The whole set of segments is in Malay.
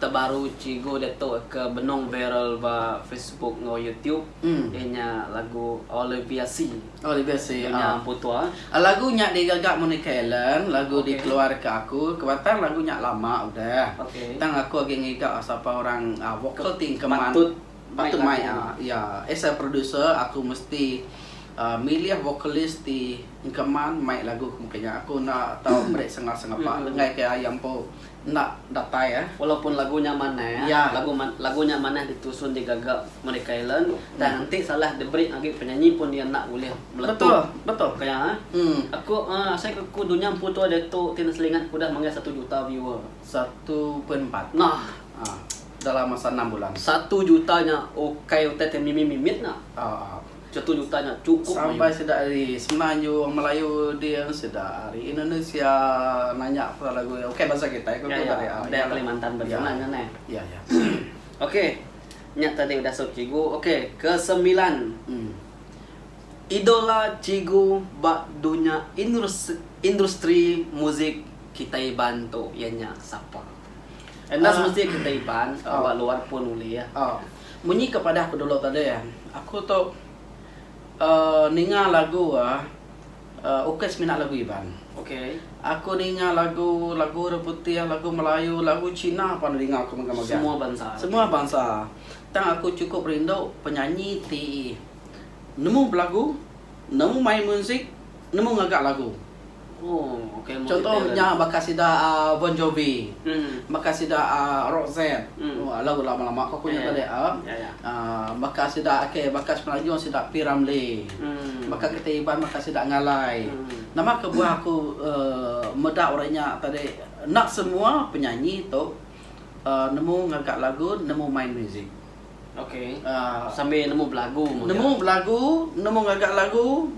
terbaru cigo deto ke benong viral ba Facebook ngo YouTube. Ianya lagu Olivia C. Olivia C. Ianya putua. Lagu nya digagak Monica Ellen, lagu dikeluar ke aku. Kebetulan lagu nya lama udah. Tang aku lagi ngigak siapa orang vokal ting keman. Patut main ya. As a producer aku mesti milih vokalis di keman main lagu mungkinnya aku nak tahu mereka sangat-sangat pak dengai kayak ayam po nak data ya. Walaupun lagunya mana ya. Lagunya mana ditusun digagak Monica Ellen dan nanti salah diberi lagi penyanyi pun dia nak boleh meletup. Betul. Kayak saya ke kudunya putu ada tu tina selingan kuda mangga 1 juta viewer. 1.4. Nah, dalam masa 6 bulan. 1 jutanya UTT mimit nak. 1 jutanya cukup. Sampai sudah dari Semenanjung, Melayu dia sudah dari Indonesia nanya pada lagu. Bahasa kita dari Kalimantan berjalan nih. Ya. Nyak tadi udah cigu. Ke-9. Idola cigu bak dunia industri musik kita bantu ianya siapa? Endas mesti kita iban, luar pun uli ya. Munyi kepada aku dulu tadi ya. Aku tuh ninga lagu minat lagu iban. Aku ninga lagu putih, lagu Melayu, lagu Cina apa ninga aku menggambar. Semua bangsa. Tang aku cukup rindu penyanyi ti nemu lagu, nemu main musik, nemu ngagak lagu. Contohnya bakas sida Bon Jovi, bakas sida Roxette, lagu lama-lama aku punya tadi bakas sida bakas Melayu sida P. Ramlee, bakas kita iban bakas sida Ngalai. Nama kebuah aku medak orangnya tadi nak semua penyanyi tu nemu ngagak lagu, nemu main musik. Sambil nemu belagu. Nemu ngagak lagu,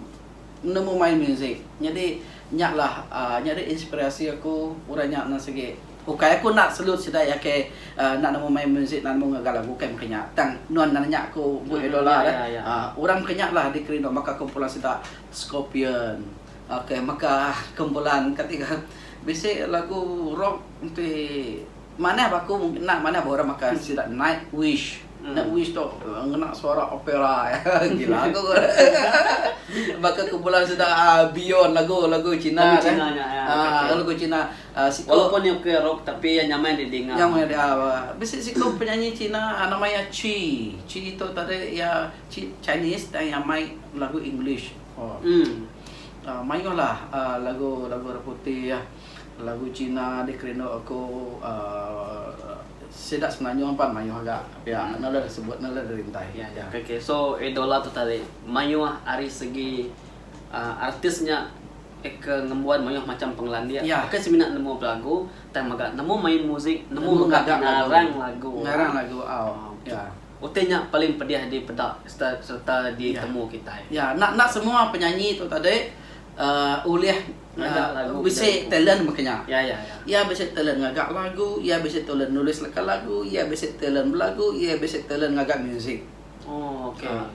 nemu main musik. Jadi nyaklah nyari inspirasi aku uranya nasige aku nak selut sida ya ke nak nemu main musik nak nemu ngagak lagu kayak makanya tang nuan nanya aku bu idola orang kenyak lah di Krindo maka kumpulan sida Scorpion maka kumpulan ketika bisi lagu rock nanti mana aku mungkin nak mana orang maka sida Nightwish. Nightwish tu ngena suara opera ya. Gila aku. Maka kumpulan sudah Beyond lagu Cina kan. Lagu Cina. Walaupun yang ke rock tapi yang nyaman didengar. Nyaman dia. Bisa siko penyanyi Cina namanya Chi. Chi itu tadi ya Chinese dan yang main lagu English. Mainlah lagu putih ya. Lagu Cina di Krindo aku sedak sebenarnya apa mayu agak ya nala disebut nala derintai so idola tu tadi mayu dari segi artisnya ngembuat mayu macam penglandia seminat nemu lagu dan maga nemu main musik nemu ngarang lagu utenya paling pedih di pedak serta ditemu kita nak semua penyanyi tu tadi bisa talent makanya. Ya bisa talent ngagak lagu, ya bisa talent nulis lagu, ya bisa talent belagu, ya bisa talent ngagak musik.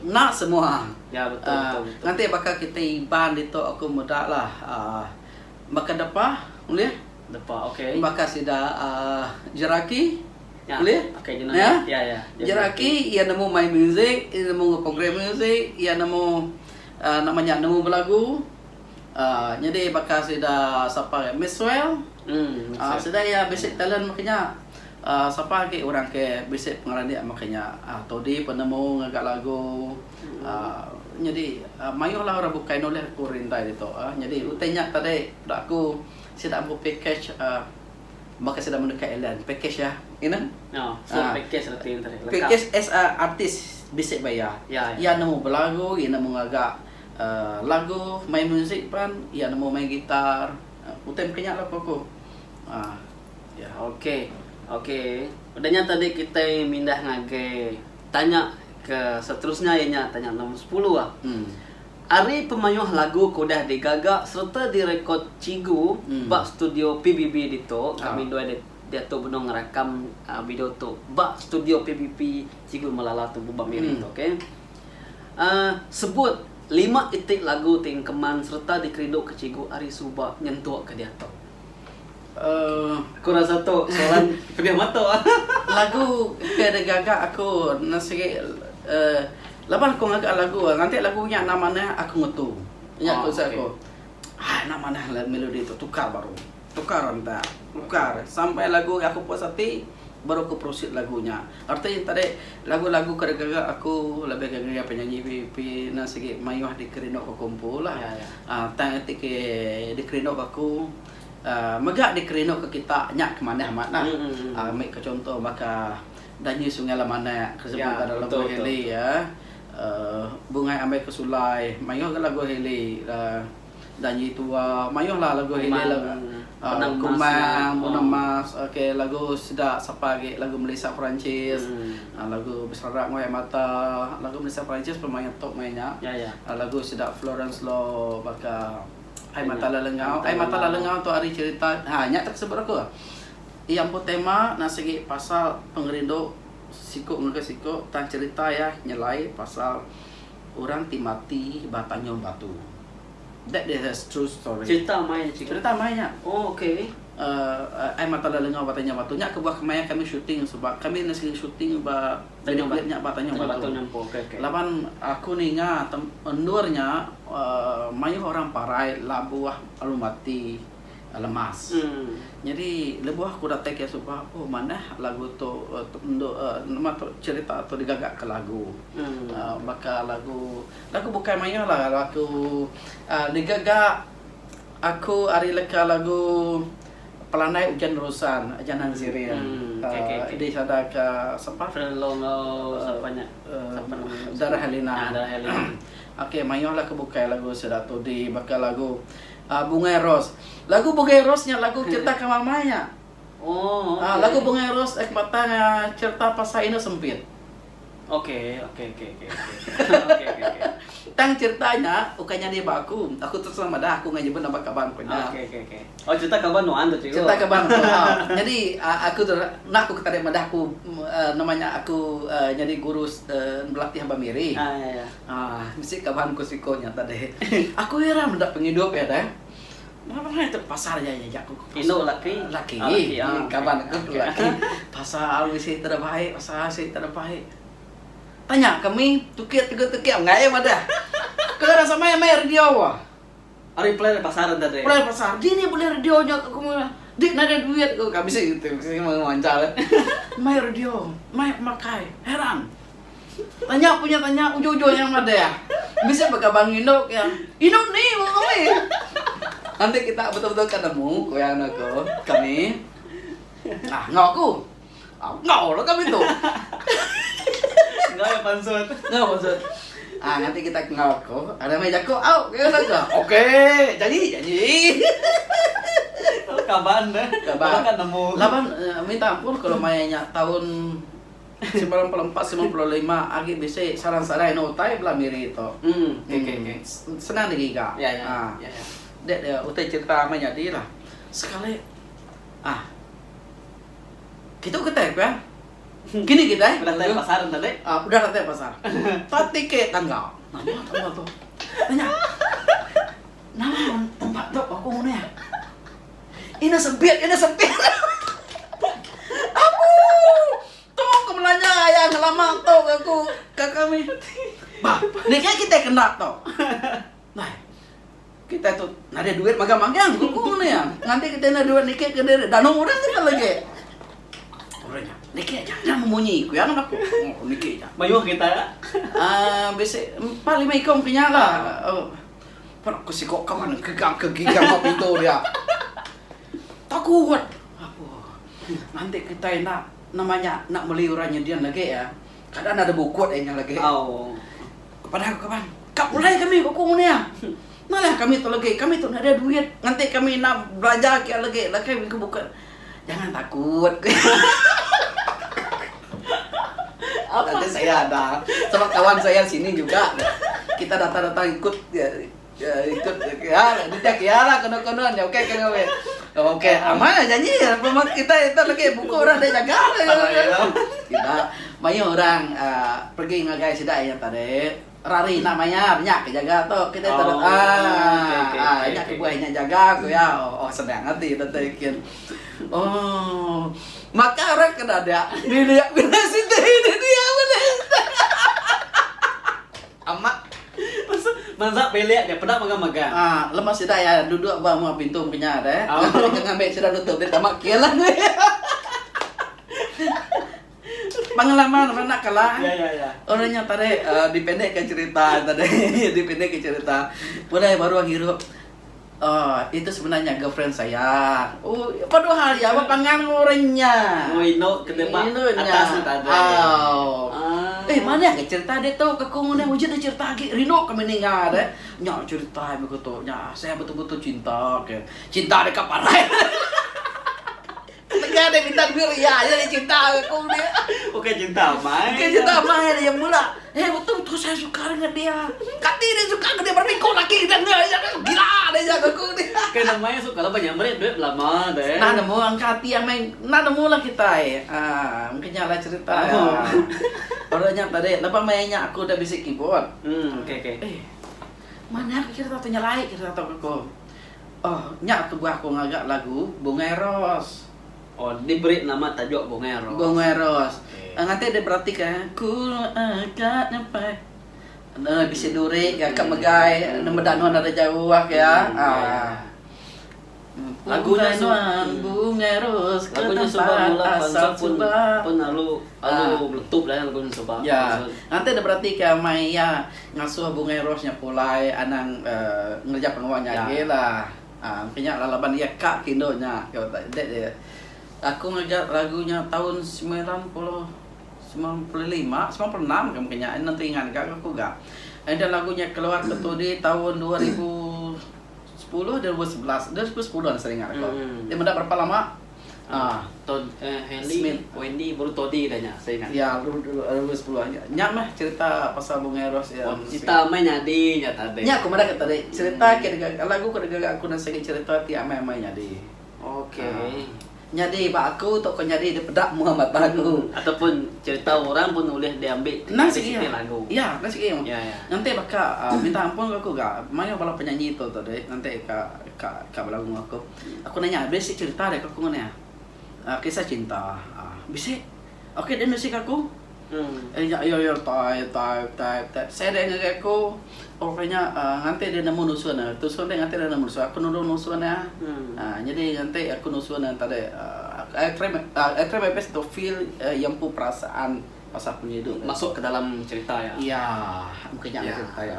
Nak semua. Ya betul. Nanti bakal kita iban itu aku mudah lah. Maka depa, boleh? Depa, Bakal sida Jeraki. Boleh? Ya. Jeraki, ia nemu main musik, ia nemu program musik, ia nemu namanya nemu belagu. Jadi bakal sida siapa Miswell sida ya basic talent makanya siapa lagi orang ke basic pengarang dia makanya todi penemu ngagak lagu jadi mayu lah orang bukan oleh aku rintai itu jadi utenya tadi aku sida ambil package maka sida mendekat Ellen package ya ini package berarti package as artis basic bayar ya nemu belagu ya nemu ngagak lagu main musik pan ya nemu main gitar utem kenyak lah pokok udahnya tadi kita mindah ngage tanya ke seterusnya ya tanya nomor 10 Ari pemayuh lagu kudah digagak serta direkod cigu bak studio PBB dito kami dua dia tu benong ngerekam video tu bak studio PBB cigu Melala tu bubak miri sebut 5 itik lagu tingkeman serta dikerindo ke cigu Ari Suba nyentuh ke dia tu. Aku rasa tu soalan pedih mata. lagu kada gagak aku nasi laban aku ngagak lagu nanti lagunya namanya aku ngetu. Ya aku aku. Namanya melodi itu tukar baru. Tukar sampai lagu aku puas hati baru aku proceed lagunya. Artinya tadi lagu-lagu kada gagak aku lebih gagak penyanyi pi nasi mayuh di kerino ko kumpul lah. Tang etik di kerino aku megak di kerino ke kita nyak kemana mana. Ambil ke contoh maka danyi sungai lamana kesebut dalam lagu heli ya. Bunga ambil ke sulai mayuh ke lagu heli. Danyi tua mayuh lah lagu heli lagu Kumang, Bunang Mas, lagu Sedak Sapagi, lagu Malaysia Perancis, lagu Bersorak Ngoyak Mata, lagu Malaysia Perancis pemain top mainnya, lagu Sedak Florence Law, baka Ai Mata Lalengau, Ai Mata Lalengau tu hari cerita, nyak tak sebut aku. Yang pun tema nasigi pasal pengerindu sikuk ngeke sikuk, tang cerita ya nyelai pasal orang timati batanya batu. That is true story. Cerita mainnya. Oh, okay. Ai Mata Lalengau batanya batunya kebuah kemaya kami syuting sebab kami nasi syuting batanya batu. Okay. Laban aku ninga endurnya mayu orang parai labuah alumati lemas. Jadi lebuah aku dah take ya supaya mana lagu tu nama tu cerita tu digagak ke lagu. Maka lagu bukan mayu lah lagu digagak aku hari leka lagu Pelanai Hujan Rosan Janan Zirin. Di sada ke sempat Frelongo sapanya Darah Helena. Okey, mayu lah kebuka lagu sedatu di bakal lagu Bunga Ros. Lagu Bunga Rosnya lagu cerita ke mamanya. Oh. Lagu Bunga Ros patanya cerita pasal ini sempit. Oke. Tang ceritanya ukanya dia baku. Aku terus sama dah aku ngajibun nama kaban punya. Oke. Oh, cerita kaban no ando cigo. Cerita kaban. Jadi aku nak aku ketarik madah aku namanya aku jadi guru berlatih hamba miri. Mesti kabanku sikonya tadi. Aku heran mendak penghidup ya dah. Mana itu pasar ya aku. Indo laki. Kaban aku laki. Pasar mesti terbaik, pasar sih terbaik. Tanya kami tukik enggak ya madah. Kena sama yang main radio wah. Ari play pasaran tadi. Play pasar. Dini boleh radionya aku mah. Dik nada duit aku bisa gitu. Saya mau mancal. Main radio, main makai. Heran. Tanya ujung-ujung yang ada ya. Bisa pakai Bang Indok ya. Indok nih mau kami. Nanti kita betul-betul ketemu koyang aku kami. Ngaku. Ngau lo kami tuh. Enggak ya pansut. Nanti kita ngaku. Ada meja kok. Oke, janji. Kaban deh. Kan nemu. Laban minta ampun kalau mainnya tahun 94 95 agi bisa saran-saran utai belah miri itu. Oke. Senang digiga. Ya. Dek utai cerita namanya dia lah. Sekali kita ketek kan? Gini kita udah tanya pasaran tadi? Udah tanya pasar. Tadi ke tanggal. Nama tuh. Tanya. Nama tempat tuh aku mau ya. Ini sempit. Aku tuh kemelanya yang lama tuh aku ke kami. Bah, ini kayak kita kena tuh. Nah, kita tuh ada duit magang-magang aku nih ya. Nanti kita ada duit nikah ke dari danau orang kita lagi. Orangnya nikah jangan memunyi, ku yang aku. Nikah aja. Mayuh kita. Bisa 4-5 ikon punya lah. Pernah aku sih kok kawan kegang apa pintu dia. Takut. Nanti kita namanya nak beli orangnya dia lagi ya. Kadang ada buku yang lagi. Kepada aku kapan? Kak mulai kami kok ya. Malah kami tuh lagi, kami tuh ada duit. Nanti kami nak belajar kayak lagi buka. Jangan takut. Nanti saya ada sama kawan saya sini juga. Kita datang ikut ikut ya lah konon ya oke aman janji ya pemat kita itu lagi buku orang dia jaga kita banyak orang pergi ngagai sidak yang tadi rari namanya banyak jaga tuh kita terus banyak kebuahnya jaga aku ya senang hati kita ikin Maka orang kena ada. Dia bila situ ini dia mana. Amat. Masa pelek dia pernah magang-magang. Lemas sudah ya duduk bang mau pintu punya ada. Ngambil sudah tutup dia tamak kialah. Pengalaman mana kalah. Ya. Orangnya tadi dipendekkan cerita tadi. Dipendekkan cerita. Mulai baru hirup. Itu sebenarnya girlfriend saya. Padahal ya apa pangan orangnya. Ino ke depan atas tadi. Mana ke cerita dia tu ke kong ni wujud dia cerita lagi Rino kami ningal deh. Nya cerita begitu. Nya saya betul-betul cinta ke. Cinta dekat parai. Tengah dia minta duit ya, dia cinta aku dia. Oke cinta main. Oke cinta main yang mula. Betul-betul saya suka dengan dia. Kati dia suka dengan dia berminggu lagi dan dia gila dia jaga aku dia. Kayak namanya suka lah banyak duit lama deh. Nah nemu angkat yang main. Nah nemu lah kita mungkin nyala cerita. Orangnya tadi, lepas mainnya aku udah bisa keyboard. Oke. Mana kita tahu nyalai kita tahu aku. Nyak aku buah aku ngagak lagu Bunga Ros. Diberi nama tajuk Bunga Ros. Bunga Ros. Nanti dia perhatikan ku agak nyampe. Bisa duri kakak megai nemedan ada jauh ya. Lagunya Bunga Ros. Lagunya Subah mula konsep pun lalu meletup lah lagunya Subah. Ya. Nanti dia perhatikan Maya ngasuh Bunga Rosnya pulai anang ngerja pengawalnya gila. Makanya lalaban dia kak kindonya. Kau tak dia. Aku ngajak lagunya tahun 95, 96 mungkinnya nanti ingat gak aku gak. Dan lagunya keluar ketu di tahun 2010 2011 2010 sering ingat aku. Dia mendak berapa lama? Wendy baru Todi dah saya ingat. Ya, 2010 aja. Nyak mah cerita pasal Bunga Ros ya. Kita main nyadi tadi. Nyak aku mana kata tadi cerita kira lagu kira aku nak cerita ti amai nyadi. Oke. Nyadi pak aku tok nyadi di pedak Muhammad lagu ataupun cerita orang pun boleh diambil nasi lagu. Iya, nasi Ya. Nanti bakal minta ampun aku gak. Mana bala penyanyi itu tadi nanti kak lagu aku. Aku nanya, "Besi cerita deh aku ngene ya." Kisah cinta. Bisa. Oke, dia musik aku. Yo tai. Saya ada ngegek aku. Pokoknya nanti dia nemu nusuan. Tusuan dia nanti dia nemu nusuan. Aku nurun nusuannya. Jadi nanti aku nusuan tadi. I try my best to feel yang perasaan pasal punya hidup. Masuk ke dalam cerita ya. Iya, mungkin cerita ya.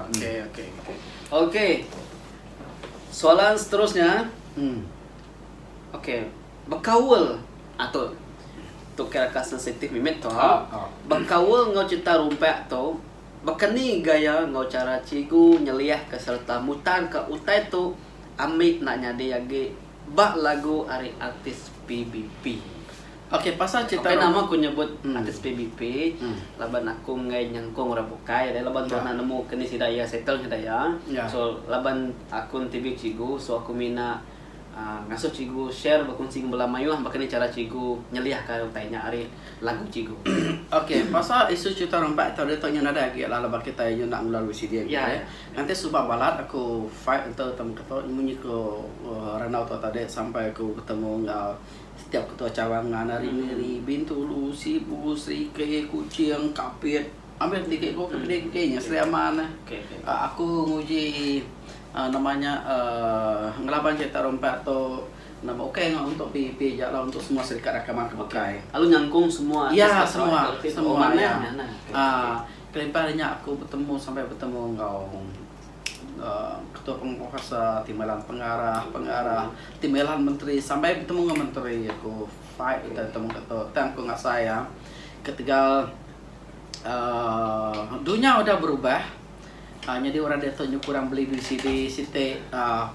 Oke. Soalan seterusnya. Oke. Berkaul atau tu kira sensitif mimet tu. Berkaul ngau cerita rumpek tu. Bekani gaya ngau cara cigu nyeliah ke serta mutan ke utai tu amit nak nyadi lagi bak lagu ari artis PBP. Oke, pasal cerita nama aku nyebut artis PBP. Laban aku ngai nyangkung ora bukai, laban tu nak nemu kini sidaya settle sidaya. So laban akun TV cigu, so aku mina ngasuh cigu share berkongsi belah mayu bahkan cara cigu nyeliah ka utainya ari lagu cigu. Oke, pasal isu cerita rompak tadi tu yang ada lagi lah lebar kita yang nak melalui dia gitu ya. Nanti subah balat aku fight untuk temu ketua munyi ke Ranau tu tadi sampai aku ketemu setiap ketua cawangan hari ini Bintulu, Sibu, Sri Ke, Kucing, Kapit. Ambil tiket kau kayaknya Sri Aman. Aku nguji namanya ngelaban cerita rompak tu nama untuk PPP jalan untuk semua serikat rakaman kebakai. Lalu nyangkung semua. Ya semua ya. Kelimpahannya aku sampai bertemu kau ketua penguasa timbalan pengarah timbalan menteri sampai bertemu dengan menteri aku fight kita bertemu ketua aku nggak saya ketika dunia udah berubah. Jadi orang dia tunjuk kurang beli di sini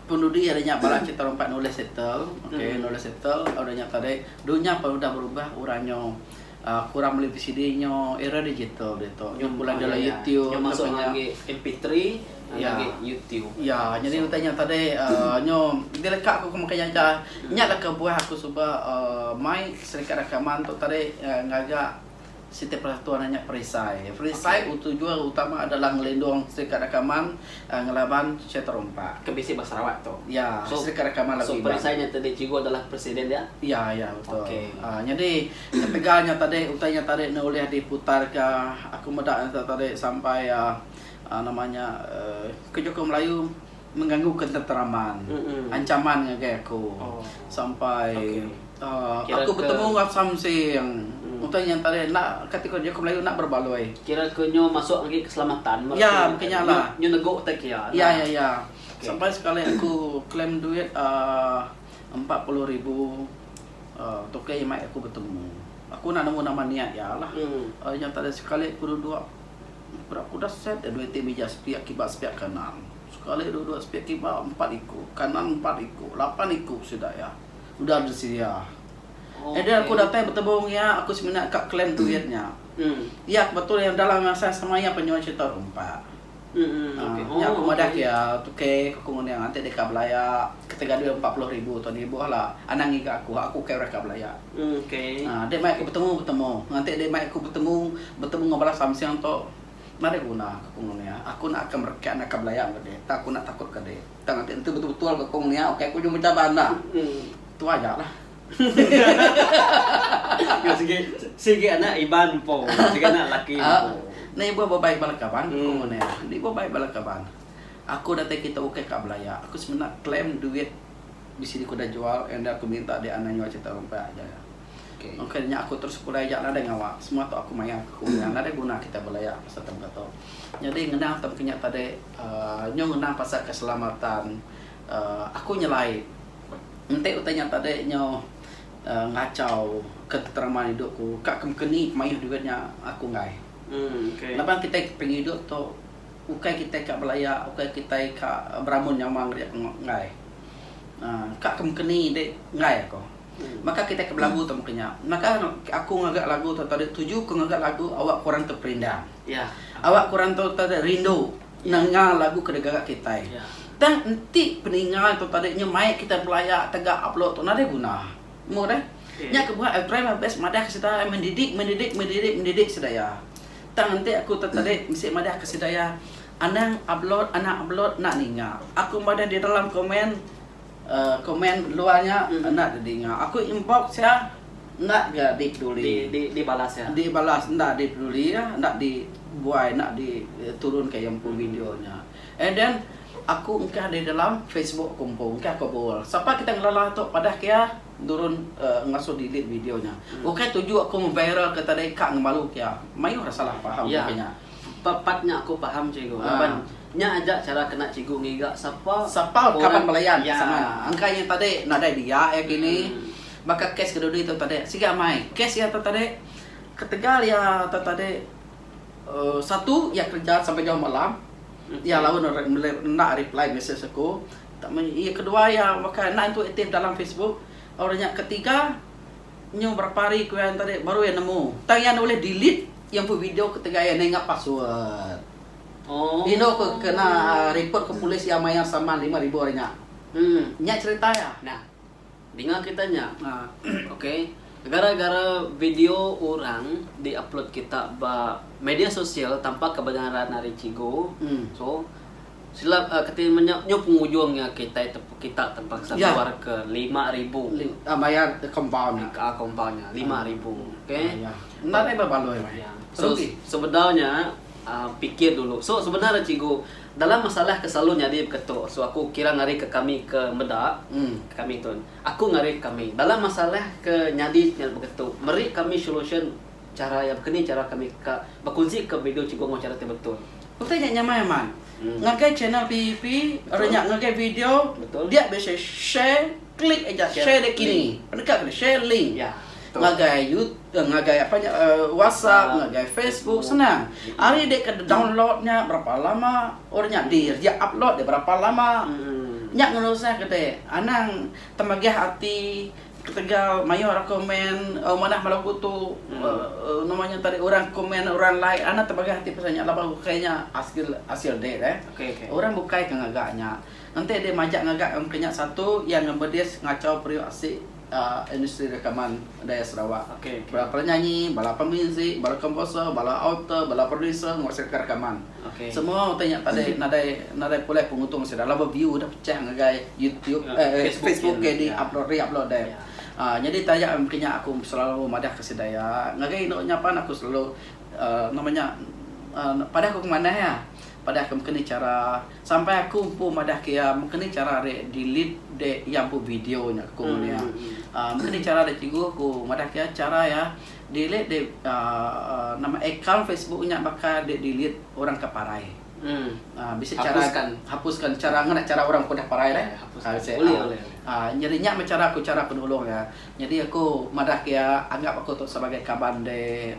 penduduk adanya bala cerita rompak nulis settle. Nulis settle adanya tadi dunia pun udah berubah orangnya kurang beli VCD-nya era digital itu. Yang bulan dalam YouTube masuk lagi MP3 lagi YouTube. Ya, jadi tanya tadi dia lekat aku makanya nyat lah ke buah aku coba main serikat rakaman tu tadi ngagak setiap persatuan hanya perisai. Perisai tujuan utama adalah ngelindung serikat rekaman, ngelaban C4. Kebisi bahasa Sarawak tuh. Ya, serikat rekaman lagu Iban. Perisainya tadi Cigo adalah presiden ya? Ya betul. Okay. Jadi ketegalnya tadi, utanya tadi boleh diputar ke aku medak tadi sampai namanya ke Joko Melayu mengganggu ketenteraman, ancaman ngagay aku sampai aku bertemu ngap samsi yang utanya tadi nak ketika Joko Melayu nak berbaloi. Kira kenyo masuk lagi keselamatan. Ya, mungkinnya lah. Nyo nego tek ya. Ya. Okay. Sampai sekali aku klaim duit 40.000 toke mai aku bertemu. Aku nak nemu nama niat ya lah. Yang tadi sekali aku dua berapa dah set dua tim meja sepiak kibas sepiak kanan. Sekali dua sepiak kibas 4 ikut, kanan 4 ikut, 8 ikut sudah ya. Udah bersedia. Dan aku datang bertemu ya, aku sebenarnya kat klaim duitnya. Ya betul yang dalam masa samanya penjual cerita rumpa. Ya aku madak ya, tuke aku yang nanti dekat belaya ketika dia 40.000 tahun ibu lah. Anang iga aku kayak mereka belaya. Oke. Nah, dia mai aku bertemu. Nanti dia mai aku bertemu ngobrol samsiang to. Mari guna aku ya. Aku nak akan mereka nak belaya ngade. Tak aku nak takut ke dia. Tak nanti itu betul-betul ke ya. Oke, aku cuma mencoba anda. Itu aja lah. Ya sige anak Iban po, sige anak laki po. Na ibu baik balakaban, kumune. Ibu baik balakaban. Aku datang kita oke ka belaya. Aku sebenarnya klaim duit di sini aku dah jual, yang aku minta dia anaknya cerita rumpa aja. Oke, aku terus kuliah aja ada ngawa. Semua tu aku mayang aku yang ada guna kita belaya pasal tem kata. Jadi ngenang tem kenyak tadi nyo ngenang pasal keselamatan. Aku nyelai. Ente utanya tadi nyo ngacau ketenteraman hidupku. Kak kemkeni mayuh duitnya aku ngai. Okay. Lapan kita pengen hidup tu ukai kita kat belaya, ukai kita kat beramun nyamang dia ngai. Kak kemkeni dek ngai aku. Maka kita ke lagu tu mukanya. Maka aku ngagak lagu tu tadi tuju aku ngagak lagu awak kurang terperindang. Ya. Awak kurang tu tadi rindu nanga lagu kedegak kita. Ya. Dan nanti peningan tu tadi nyemai kita belaya tegak upload tu nade guna. Mu dah. Nya ke buat try my best madah kesedaya mendidik sedaya. Tang nanti aku tadi mesti madah kesedaya. Anak upload nak ninga. Aku madah di dalam komen luarnya nak dengar. Aku inbox ya nak gadik duli. Dibalas ya. Dibalas nak dipeduli ya, nak dibuai, nak diturun ke yang pun videonya. And then aku engkau di dalam Facebook kumpul, engkau kabul. Siapa kita ngelalah tu padah kia turun ngasuh delete videonya. Oke tuju aku viral ke tadi kak ngemalu kia. Mayu rasa salah faham ya. Papatnya aku paham cikgu. Nya aja cara kena cikgu ngiga siapa kapan pelayan ya. Sama angkanya tadi nada dia ya gini. Maka case kedua itu tadi siga mai. Case ya tadi ketegal ya tadi satu ya kerja sampai jam malam. Ya lawan nak reply message aku. Iya kedua ya maka nak itu aktif dalam Facebook. Orangnya ketiga nyo berapa hari ku yang tadi baru yang nemu. Tanya boleh delete yang pun video ketiga yang nengap password. Ini aku kena report ke polis yang mayang sama 5.000 orangnya. Nya cerita ya. Nah, dengar kitanya. Oke. Gara-gara video orang diupload kita ba media sosial tanpa kebenaran dari Cigo. So silap ketika nyo pengujungnya kita terpaksa keluar ke 5.000. Bayar compound. Compoundnya 5.000. Oke. Nanti berbaloi. So sebenarnya pikir dulu. So sebenarnya Cigo dalam masalah kesalunya dia ketua. So aku kira ngari ke kami ke Medak, ke kami tuan. Aku ngari kami dalam masalah ke nyadi begitu. Meri kami solution cara yang begini cara kami berkongsi ke video Cigo mau cara betul. Betul nyamai man. Ngagai channel PVP, orang ngagai video, betul. Dia bisa share, klik aja share dek kini. Pendekat kena share link. Ya. Ngagai YouTube, ngagai apa WhatsApp, ngagai Facebook senang. Hari dek ke downloadnya berapa lama, orangnya dia upload dia berapa lama. Nyak ngelusah kete, anang temagih hati ketegal mayu orang komen mana malah tu namanya tadi orang komen orang like anak terbagi hati pesannya lah kayaknya hasil deh okay. Orang bukai ke ngagaknya nanti dia majak ngagak kenya satu yang ngebedis ngacau periuk asik industri rekaman daya Sarawak. Okey. Bala penyanyi, bala pemuzik, bala komposer, bala author, bala producer ngurusi rekaman. Okey. Semua tanya tadi nadai pulai pengutung sudah lama view dah pecah ngagai YouTube Facebook di upload dah. Jadi tanya mungkinnya aku selalu madah ke sedaya. Ngagai nak nyapan aku selalu namanya pada aku ke mana ya? Pada aku mungkin cara sampai aku pun madah kia mungkin cara delete de yang pu videonya aku ni. Mungkin cara de cikgu aku madah kia cara ya delete de nama account Facebooknya bakal de delete orang keparai. Bisa hapuskan cara ngana cara orang kudah parai dah. Boleh. Nyerinya cara aku dulu ya. Jadi aku madah kia anggap aku tu sebagai kaban de